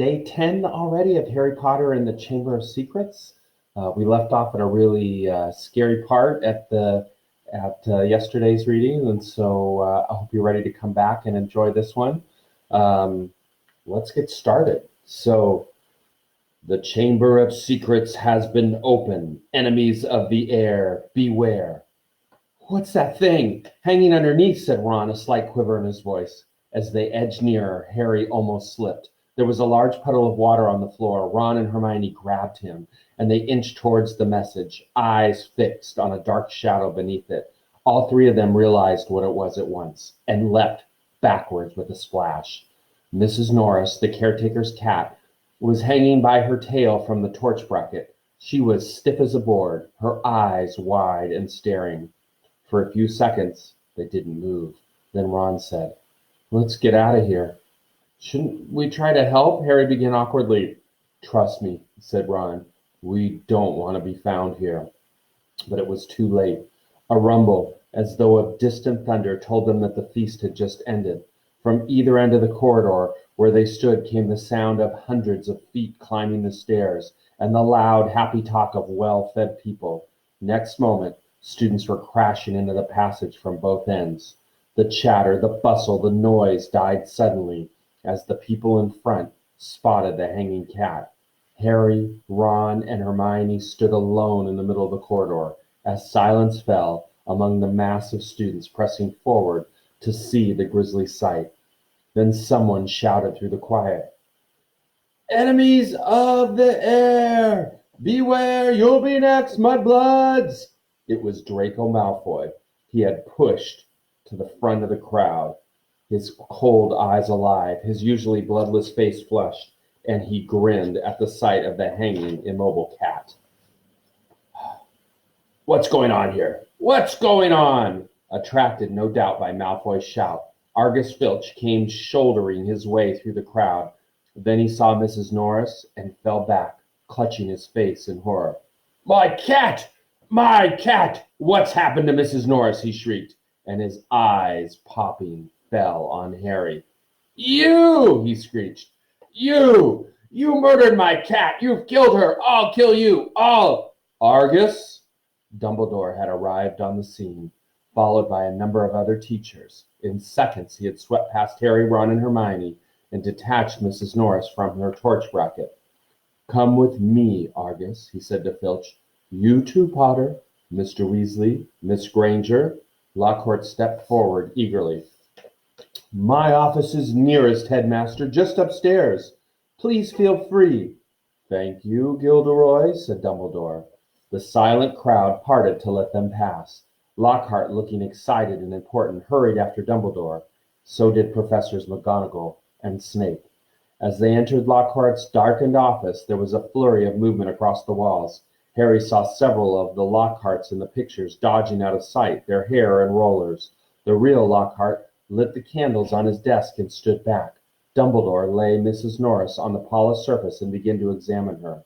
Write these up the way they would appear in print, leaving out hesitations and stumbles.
day 10 already of Harry Potter and the Chamber of Secrets. We left off at a really scary part at yesterday's reading, and so I hope you're ready to come back and enjoy this one. Um, let's get started. So, the Chamber of Secrets has been opened. Enemies of the air, beware. What's that thing hanging underneath? Said Ron, a slight quiver in his voice. As they edged nearer, Harry almost slipped. There was a large puddle of water on the floor. Ron and Hermione grabbed him, and they inched towards the message, eyes fixed on a dark shadow beneath it. All three of them realized what it was at once, and leapt backwards with a splash. Mrs. Norris, the caretaker's cat, was hanging by her tail from the torch bracket. She was stiff as a board, her eyes wide and staring. For a few seconds, they didn't move. Then Ron said, "Let's get out of here." "Shouldn't we try to help?" Harry began awkwardly. "Trust me," said Ron. "We don't want to be found here." But it was too late. A rumble, as though of distant thunder, told them that the feast had just ended. From either end of the corridor where they stood came the sound of hundreds of feet climbing the stairs and the loud, happy talk of well-fed people. Next moment, students were crashing into the passage from both ends. The chatter, the bustle, the noise died suddenly as the people in front spotted the hanging cat. Harry, Ron, and Hermione stood alone in the middle of the corridor as silence fell among the mass of students pressing forward to see the grisly sight. Then someone shouted through the quiet, "Enemies of the air! Beware, you'll be next, mudbloods!" It was Draco Malfoy. He had pushed to the front of the crowd, his cold eyes alive, his usually bloodless face flushed, and he grinned at the sight of the hanging, immobile cat. "What's going on here? What's going on?" Attracted, no doubt, by Malfoy's shout, Argus Filch came shouldering his way through the crowd. Then he saw Mrs. Norris and fell back, clutching his face in horror. "My cat! My cat! What's happened to Mrs. Norris?" he shrieked, and his eyes, popping, fell on Harry. "You!" he screeched. "You! You murdered my cat! You've killed her! I'll kill you! I'll—" "Argus!" Dumbledore had arrived on the scene, followed by a number of other teachers. In seconds, he had swept past Harry, Ron, and Hermione and detached Mrs. Norris from her torch bracket. "Come with me, Argus," he said to Filch. "You too, Potter. Mr. Weasley, Miss Granger." Lockhart stepped forward eagerly. "My office is nearest, Headmaster, just upstairs. Please feel free." "Thank you, Gilderoy," said Dumbledore. The silent crowd parted to let them pass. Lockhart, looking excited and important, hurried after Dumbledore. So did Professors McGonagall and Snape. As they entered Lockhart's darkened office, there was a flurry of movement across the walls. Harry saw several of the Lockharts in the pictures dodging out of sight, their hair in rollers. The real Lockhart lit the candles on his desk and stood back. Dumbledore lay Mrs. Norris on the polished surface and began to examine her.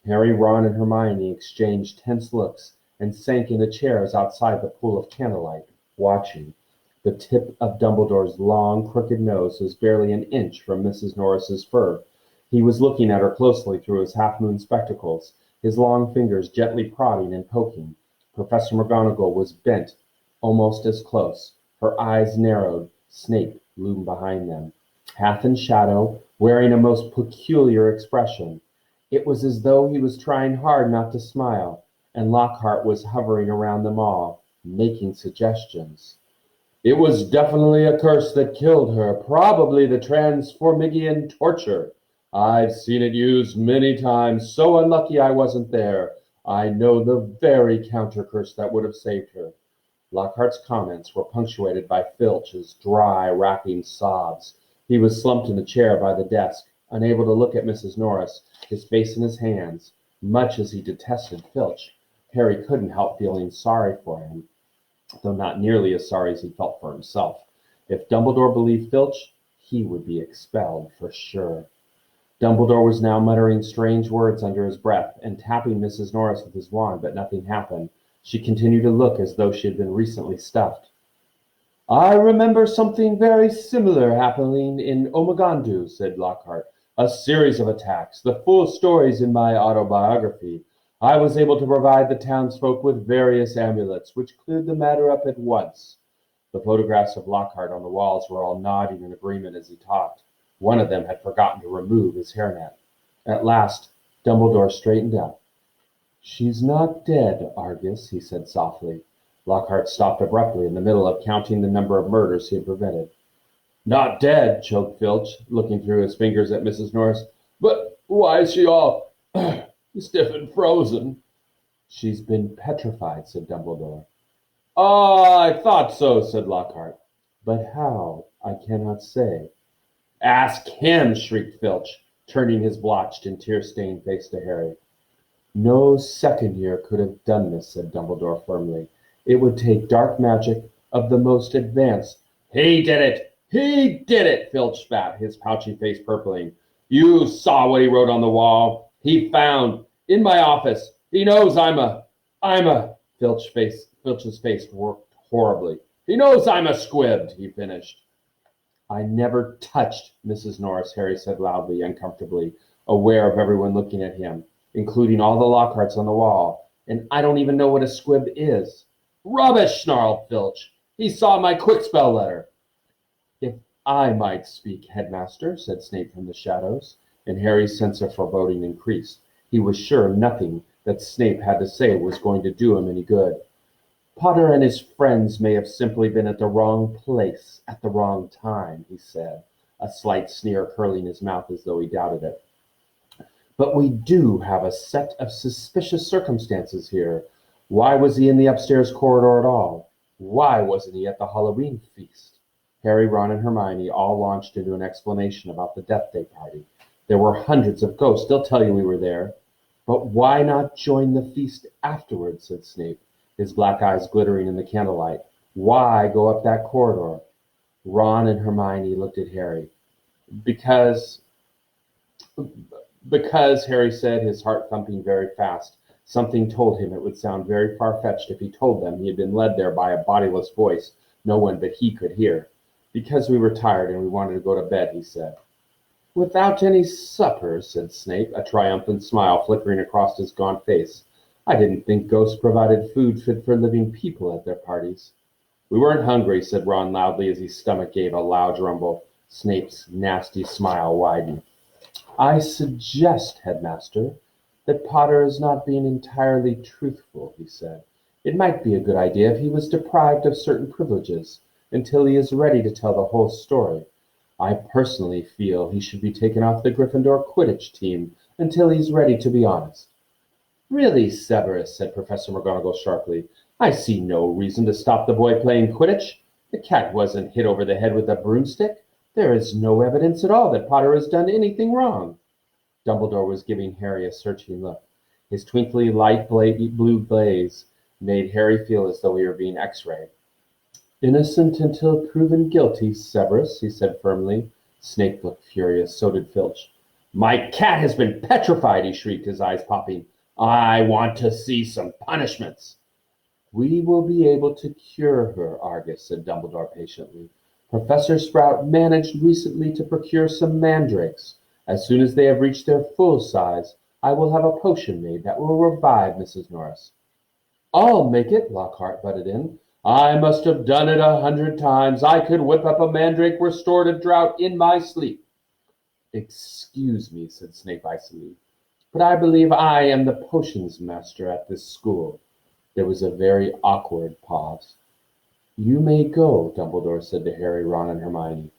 Harry, Ron, and Hermione exchanged tense looks and sank into chairs outside the pool of candlelight, watching. The tip of Dumbledore's long, crooked nose was barely an inch from Mrs. Norris's fur. He was looking at her closely through his half-moon spectacles, his long fingers gently prodding and poking. Professor McGonagall was bent almost as close. Her eyes narrowed. Snape loomed behind them, half in shadow, wearing a most peculiar expression. It was as though he was trying hard not to smile, and Lockhart was hovering around them all, making suggestions. "It was definitely a curse that killed her, probably the Transformigian torture. I've seen it used many times. So unlucky I wasn't there. I know the very counter curse that would have saved her." Lockhart's comments were punctuated by Filch's dry, racking sobs. He was slumped in the chair by the desk, unable to look at Mrs. Norris, his face in his hands. Much as he detested Filch, Harry couldn't help feeling sorry for him, though not nearly as sorry as he felt for himself. If Dumbledore believed Filch, he would be expelled for sure. Dumbledore was now muttering strange words under his breath and tapping Mrs. Norris with his wand, but nothing happened. She continued to look as though she had been recently stuffed. "I remember something very similar happening in Omegandu," said Lockhart. A series of attacks. The full story's in my autobiography. I was able to provide the townsfolk with various amulets, which cleared the matter up at once. The photographs of Lockhart on the walls were all nodding in agreement as he talked. One of them had forgotten to remove his hairnet. At last, Dumbledore straightened up. "She's not dead, Argus," he said softly. Lockhart stopped abruptly in the middle of counting the number of murders he had prevented. "Not dead," choked Filch, looking through his fingers at Mrs. Norris. "But why is she all stiff and frozen?" "She's been petrified," said Dumbledore. "Oh, I thought so," said Lockhart. "But how, I cannot say." "Ask him," shrieked Filch, turning his blotched and tear-stained face to Harry. "No second year could have done this," said Dumbledore firmly. "It would take dark magic of the most advanced." "He did it! He did it!" Filch spat, his pouchy face purpling. "You saw what he wrote on the wall. He found, in my office. He knows I'm a... Filch's face worked horribly. "He knows I'm a squib," he finished. "I never touched Mrs. Norris," Harry said loudly, uncomfortably, aware of everyone looking at him, including all the Lockharts on the wall. "And I don't even know what a squib is." "Rubbish!" snarled Filch. "He saw my quickspell letter." "If I might speak, Headmaster," said Snape from the shadows, and Harry's sense of foreboding increased. He was sure nothing that Snape had to say was going to do him any good. "Potter and his friends may have simply been at the wrong place at the wrong time," he said, a slight sneer curling his mouth as though he doubted it. "But we do have a set of suspicious circumstances here. Why was he in the upstairs corridor at all? Why wasn't he at the Halloween feast?" Harry, Ron, and Hermione all launched into an explanation about the Death Day party. "There were hundreds of ghosts. They'll tell you we were there." "But why not join the feast afterwards?" said Snape, his black eyes glittering in the candlelight. "Why go up that corridor?" Ron and Hermione looked at Harry. Because, Harry said, his heart thumping very fast. Something told him it would sound very far-fetched if he told them he had been led there by a bodiless voice no one but he could hear. "Because we were tired and we wanted to go to bed," he said. "Without any supper," said Snape, a triumphant smile flickering across his gaunt face. "I didn't think ghosts provided food fit for living people at their parties." "We weren't hungry," said Ron loudly as his stomach gave a loud rumble. Snape's nasty smile widened. "I suggest, Headmaster, that Potter is not being entirely truthful," he said. "It might be a good idea if he was deprived of certain privileges until he is ready to tell the whole story. I personally feel he should be taken off the Gryffindor Quidditch team until he's ready to be honest." "Really, Severus," said Professor McGonagall sharply, "I see no reason to stop the boy playing Quidditch. The cat wasn't hit over the head with a broomstick. There is no evidence at all that Potter has done anything wrong." Dumbledore was giving Harry a searching look. His twinkly light blue blaze made Harry feel as though he were being X-rayed. "Innocent until proven guilty, Severus," he said firmly. Snape looked furious. So did Filch. "My cat has been petrified," he shrieked, his eyes popping. "I want to see some punishments." "We will be able to cure her, Argus," said Dumbledore patiently. "Professor Sprout managed recently to procure some mandrakes. As soon as they have reached their full size, I will have a potion made that will revive Mrs. Norris." "I'll make it," Lockhart butted in. "I must have done it 100 times. I could whip up a mandrake restorative draught in my sleep." "Excuse me," said Snape icily, "but I believe I am the potions master at this school." There was a very awkward pause. "You may go," Dumbledore said to Harry, Ron, and Hermione.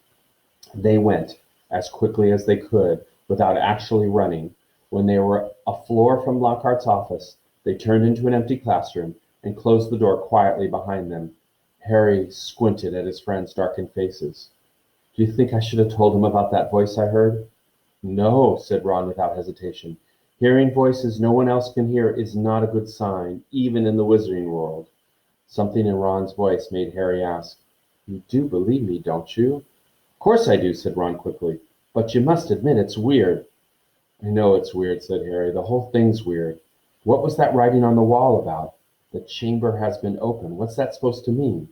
They went, as quickly as they could, without actually running. When they were a floor from Lockhart's office, they turned into an empty classroom and closed the door quietly behind them. Harry squinted at his friends' darkened faces. "Do you think I should have told him about that voice I heard?" "No," said Ron without hesitation. "Hearing voices no one else can hear is not a good sign, even in the wizarding world." Something in Ron's voice made Harry ask, "You do believe me, don't you?" "Of course I do," said Ron quickly. "But you must admit it's weird." "I know it's weird," said Harry. "The whole thing's weird. What was that writing on the wall about? The chamber has been opened. What's that supposed to mean?"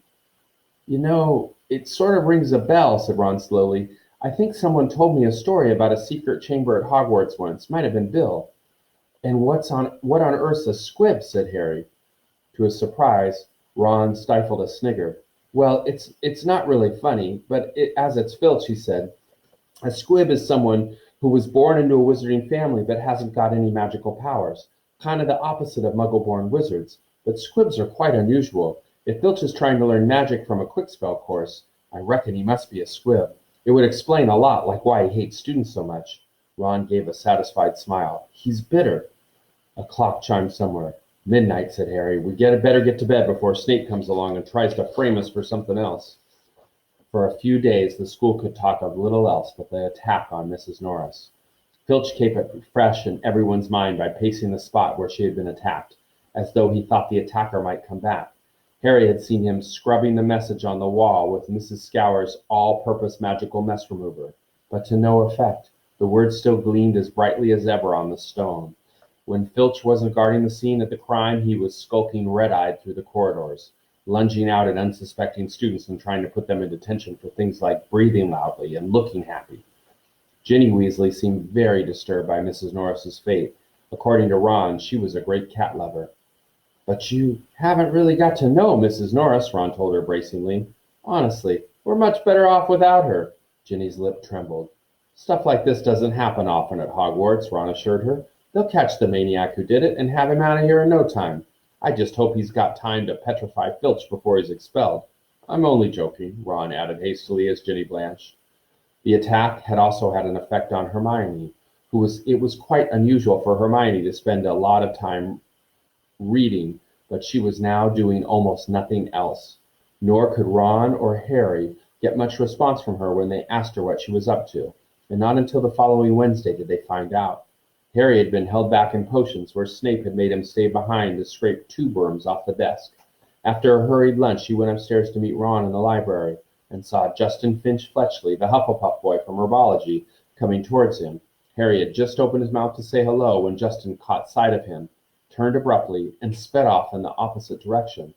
"You know, it sort of rings a bell," said Ron slowly. I think someone told me a story about a secret chamber at Hogwarts once. Might have been Bill. And what on earth's a squib? Said Harry. To his surprise, Ron stifled a snigger. Well, it's not really funny, but as it's Filch, he said. A squib is someone who was born into a wizarding family but hasn't got any magical powers. Kind of the opposite of muggle-born wizards. But squibs are quite unusual. If Filch is trying to learn magic from a quick-spell course, I reckon he must be a squib. It would explain a lot, like why he hates students so much. Ron gave a satisfied smile. He's bitter. A clock chimed somewhere. Midnight, said Harry. Better get to bed before Snape comes along and tries to frame us for something else. For a few days, the school could talk of little else but the attack on Mrs. Norris. Filch kept it fresh in everyone's mind by pacing the spot where she had been attacked, as though he thought the attacker might come back. Harry had seen him scrubbing the message on the wall with Mrs. Scour's all-purpose magical mess remover, but to no effect. The words still gleamed as brightly as ever on the stone. When Filch wasn't guarding the scene of the crime, he was skulking red-eyed through the corridors, lunging out at unsuspecting students and trying to put them in detention for things like breathing loudly and looking happy. Ginny Weasley seemed very disturbed by Mrs. Norris's fate. According to Ron, she was a great cat lover. But you haven't really got to know Mrs. Norris, Ron told her bracingly. Honestly, we're much better off without her. Ginny's lip trembled. Stuff like this doesn't happen often at Hogwarts, Ron assured her. They'll catch the maniac who did it and have him out of here in no time. I just hope he's got time to petrify Filch before he's expelled. I'm only joking, Ron added hastily as Ginny blanched. The attack had also had an effect on Hermione, it was quite unusual for Hermione to spend a lot of time reading, but she was now doing almost nothing else. Nor could Ron or Harry get much response from her when they asked her what she was up to, and not until the following Wednesday did they find out. Harry had been held back in potions where Snape had made him stay behind to scrape tube worms off the desk. After a hurried lunch, he went upstairs to meet Ron in the library and saw Justin Finch Fletchley, the Hufflepuff boy from herbology, coming towards him. Harry had just opened his mouth to say hello when Justin caught sight of him, turned abruptly, and sped off in the opposite direction.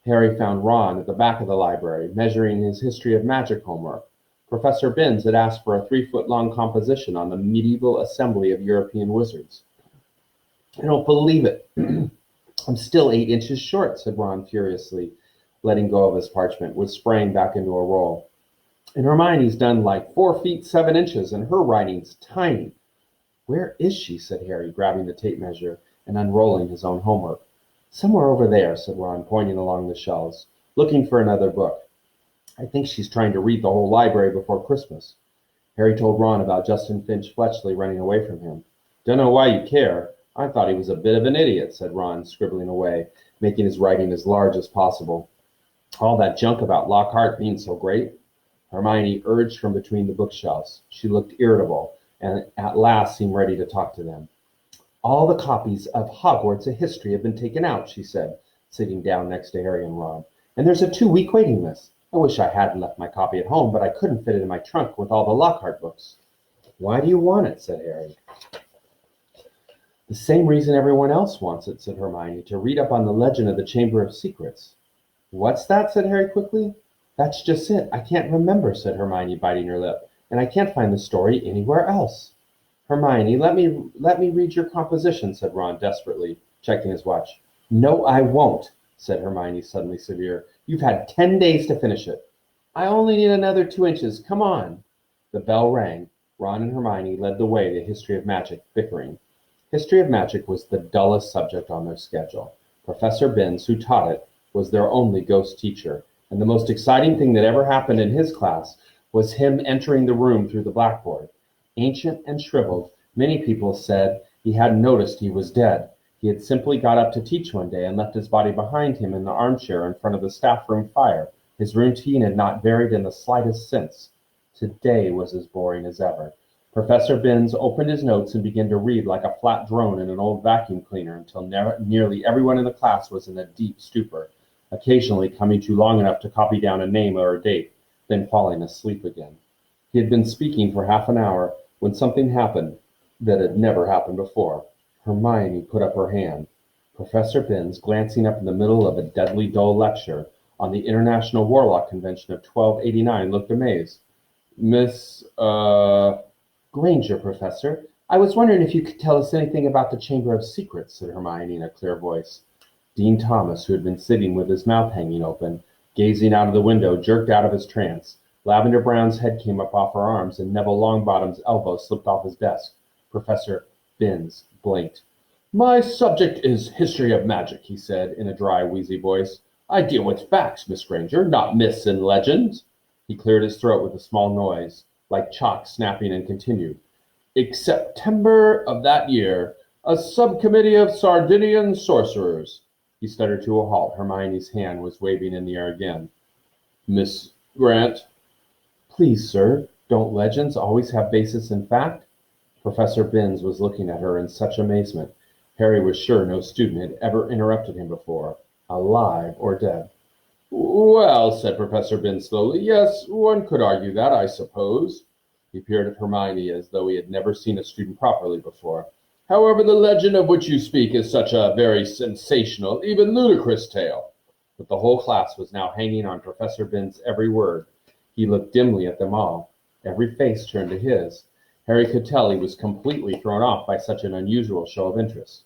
Harry found Ron at the back of the library, measuring his history of magic homework. Professor Binns had asked for a 3-foot-long composition on the medieval assembly of European wizards. I don't believe it. I'm still 8 inches short, said Ron furiously, letting go of his parchment, which sprang back into a roll. And Hermione's done like 4 feet 7 inches, and her writing's tiny. Where is she? Said Harry, grabbing the tape measure and unrolling his own homework. Somewhere over there, said Ron, pointing along the shelves, looking for another book. I think she's trying to read the whole library before Christmas. Harry told Ron about Justin Finch Fletchley running away from him. Don't know why you care. I thought he was a bit of an idiot, said Ron, scribbling away, making his writing as large as possible. All that junk about Lockhart being so great? Hermione urged from between the bookshelves. She looked irritable, and at last seemed ready to talk to them. All the copies of Hogwarts: A History have been taken out, she said, sitting down next to Harry and Ron. And there's a 2-week waiting list. I wish I hadn't left my copy at home, but I couldn't fit it in my trunk with all the Lockhart books. Why do you want it? Said Harry. The same reason everyone else wants it, said Hermione, to read up on the legend of the Chamber of Secrets. What's that? Said Harry quickly. That's just it. I can't remember, said Hermione, biting her lip, and I can't find the story anywhere else. Hermione, let me read your composition, said Ron desperately, checking his watch. No, I won't, said Hermione, suddenly severe. You've had 10 days to finish it. I only need another 2 inches. Come on. The bell rang. Ron and Hermione led the way to History of Magic, bickering. History of Magic was the dullest subject on their schedule. Professor Binns, who taught it, was their only ghost teacher, and the most exciting thing that ever happened in his class was him entering the room through the blackboard. Ancient and shriveled, many people said he hadn't noticed he was dead. He had simply got up to teach one day and left his body behind him in the armchair in front of the staff room fire. His routine had not varied in the slightest since. Today was as boring as ever. Professor Binns opened his notes and began to read like a flat drone in an old vacuum cleaner until nearly everyone in the class was in a deep stupor, occasionally coming to long enough to copy down a name or a date, then falling asleep again. He had been speaking for half an hour when something happened that had never happened before. Hermione put up her hand. Professor Binns, glancing up in the middle of a deadly dull lecture on the International Warlock Convention of 1289, looked amazed. Miss, Granger, Professor. I was wondering if you could tell us anything about the Chamber of Secrets, said Hermione in a clear voice. Dean Thomas, who had been sitting with his mouth hanging open, gazing out of the window, jerked out of his trance. Lavender Brown's head came up off her arms, and Neville Longbottom's elbow slipped off his desk. Professor Binns blinked. My subject is history of magic, he said in a dry, wheezy voice. I deal with facts, Miss Granger, not myths and legends. He cleared his throat with a small noise, like chalk snapping, and continued. In September of that year, a subcommittee of Sardinian sorcerers. He stuttered to a halt. Hermione's hand was waving in the air again. Miss Grant? Please, sir, don't legends always have basis in fact? Professor Binns was looking at her in such amazement. Harry was sure no student had ever interrupted him before, alive or dead. Well, said Professor Binns slowly, yes, one could argue that, I suppose. He peered at Hermione as though he had never seen a student properly before. However, the legend of which you speak is such a very sensational, even ludicrous tale. But the whole class was now hanging on Professor Binns' every word. He looked dimly at them all. Every face turned to his. Harry could tell he was completely thrown off by such an unusual show of interest.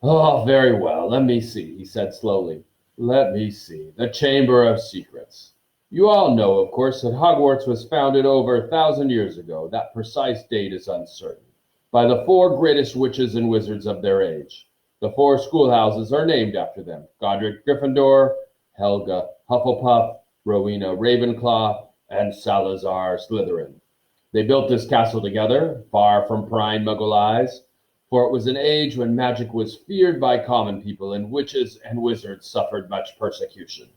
Oh, very well, let me see, he said slowly. Let me see. The Chamber of Secrets. You all know, of course, that Hogwarts was founded over 1,000 years ago. That precise date is uncertain. By the 4 greatest witches and wizards of their age. The 4 schoolhouses are named after them. Godric Gryffindor, Helga Hufflepuff, Rowena Ravenclaw, and Salazar Slytherin. They built this castle together, far from prying Muggle eyes, for it was an age when magic was feared by common people, and witches and wizards suffered much persecution.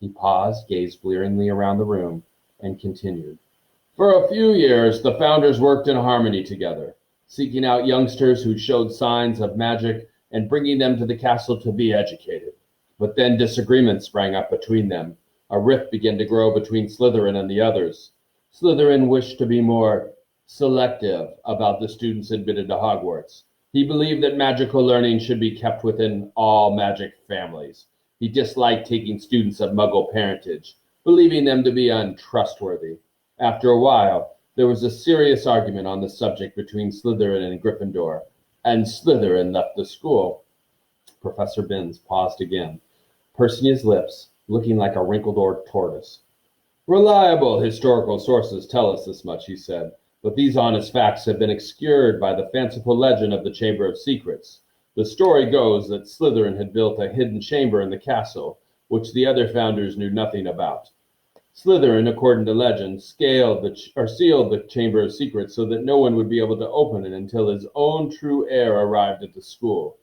He paused, gazed blearingly around the room, and continued. For a few years, the founders worked in harmony together, seeking out youngsters who showed signs of magic and bringing them to the castle to be educated. But then disagreements sprang up between them. A rift began to grow between Slytherin and the others. Slytherin wished to be more selective about the students admitted to Hogwarts. He believed that magical learning should be kept within all magic families. He disliked taking students of Muggle parentage, believing them to be untrustworthy. After a while, there was a serious argument on the subject between Slytherin and Gryffindor, and Slytherin left the school. Professor Binns paused again, pursing his lips, looking like a wrinkled tortoise. Reliable historical sources tell us this much, he said, but these honest facts have been obscured by the fanciful legend of the Chamber of Secrets. The story goes that Slytherin had built a hidden chamber in the castle, which the other founders knew nothing about. Slytherin, according to legend, sealed the Chamber of Secrets so that no one would be able to open it until his own true heir arrived at the school.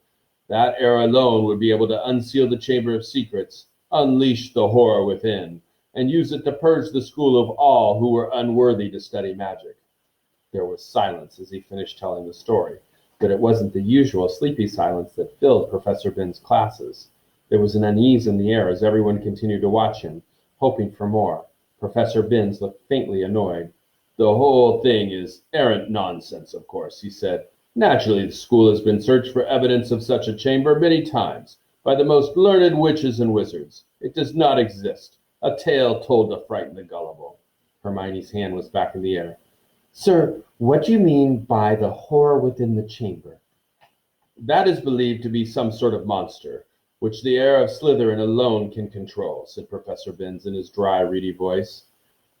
That heir alone would be able to unseal the Chamber of Secrets, unleash the horror within, and use it to purge the school of all who were unworthy to study magic. There was silence as he finished telling the story, but it wasn't the usual sleepy silence that filled Professor Binns' classes. There was an unease in the air as everyone continued to watch him, hoping for more. Professor Binns looked faintly annoyed. The whole thing is arrant nonsense, of course, he said. Naturally, the school has been searched for evidence of such a chamber many times by the most learned witches and wizards. It does not exist. A tale told to frighten the gullible. Hermione's hand was back in the air. Sir, what do you mean by the horror within the chamber? That is believed to be some sort of monster, which the heir of Slytherin alone can control, said Professor Binns in his dry, reedy voice.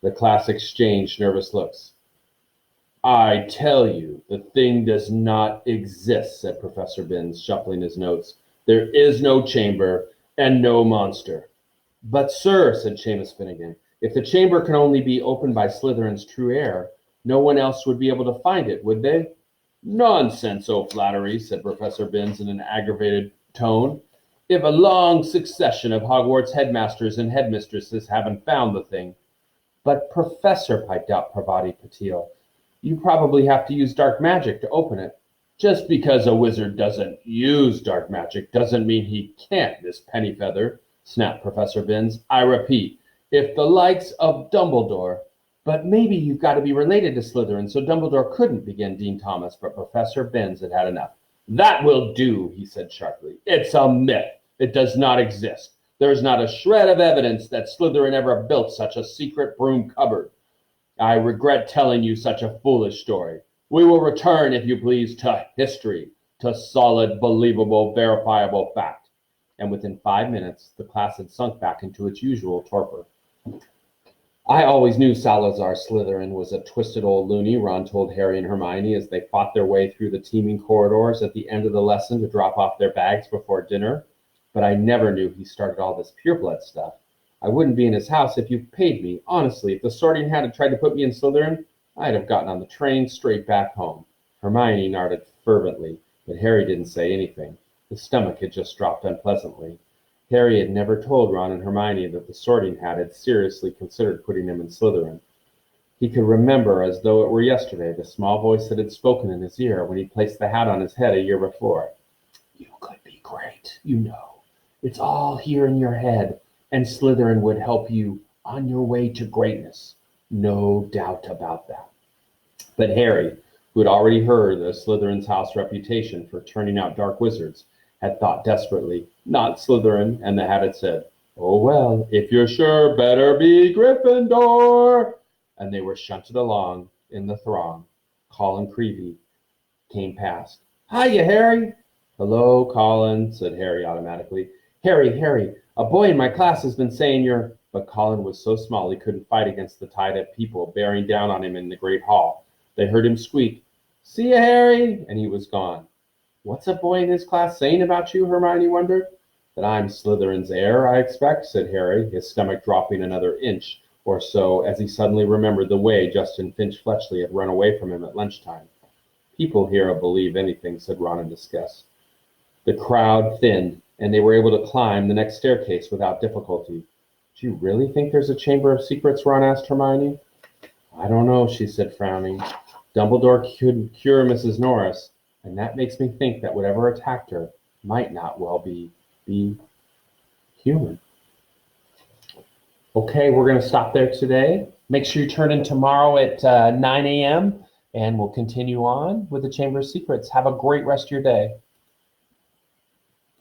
The class exchanged nervous looks. I tell you, the thing does not exist, said Professor Binns, shuffling his notes. There is no chamber and no monster. But, sir, said Seamus Finnegan, if the chamber can only be opened by Slytherin's true heir, no one else would be able to find it, would they? Nonsense, O'Flaherty, said Professor Binns in an aggravated tone. If a long succession of Hogwarts headmasters and headmistresses haven't found the thing. But, Professor, piped out Parvati Patil, you probably have to use dark magic to open it. Just because a wizard doesn't use dark magic doesn't mean he can't, Miss Pennyfeather, snapped Professor Binns. I repeat, if the likes of Dumbledore... But maybe you've got to be related to Slytherin, so Dumbledore couldn't, began Dean Thomas, but Professor Binns had had enough. That will do, he said sharply. It's a myth. It does not exist. There is not a shred of evidence that Slytherin ever built such a secret broom cupboard. I regret telling you such a foolish story. We will return, if you please, to history, to solid, believable, verifiable fact. And within 5 minutes, the class had sunk back into its usual torpor. I always knew Salazar Slytherin was a twisted old loony, Ron told Harry and Hermione as they fought their way through the teeming corridors at the end of the lesson to drop off their bags before dinner. But I never knew he started all this pureblood stuff. I wouldn't be in his house if you paid me. Honestly, if the Sorting Hat had tried to put me in Slytherin, I'd have gotten on the train straight back home. Hermione nodded fervently, but Harry didn't say anything. His stomach had just dropped unpleasantly. Harry had never told Ron and Hermione that the Sorting Hat had seriously considered putting him in Slytherin. He could remember, as though it were yesterday, the small voice that had spoken in his ear when he placed the hat on his head a year before. You could be great, you know. It's all here in your head, and Slytherin would help you on your way to greatness. No doubt about that. But Harry, who had already heard of Slytherin's house reputation for turning out dark wizards, had thought desperately, not Slytherin, and the hat had said, oh well, if you're sure, better be Gryffindor. And they were shunted along in the throng. Colin Creevey came past. Hiya, Harry. Hello, Colin, said Harry automatically. Harry, a boy in my class has been saying you're... But Colin was so small he couldn't fight against the tide of people bearing down on him in the great hall. They heard him squeak, see ya, Harry, and he was gone. What's a boy in his class saying about you, Hermione wondered. That I'm Slytherin's heir, I expect, said Harry, his stomach dropping another inch or so as he suddenly remembered the way Justin Finch-Fletchley had run away from him at lunchtime. People here will believe anything, said Ron in disgust. The crowd thinned, and they were able to climb the next staircase without difficulty. Do you really think there's a Chamber of Secrets? Ron asked Hermione. I don't know, she said, frowning. Dumbledore could cure Mrs. Norris, and that makes me think that whatever attacked her might not well be human. Okay, we're going to stop there today. Make sure you turn in tomorrow at 9 a.m., and we'll continue on with the Chamber of Secrets. Have a great rest of your day.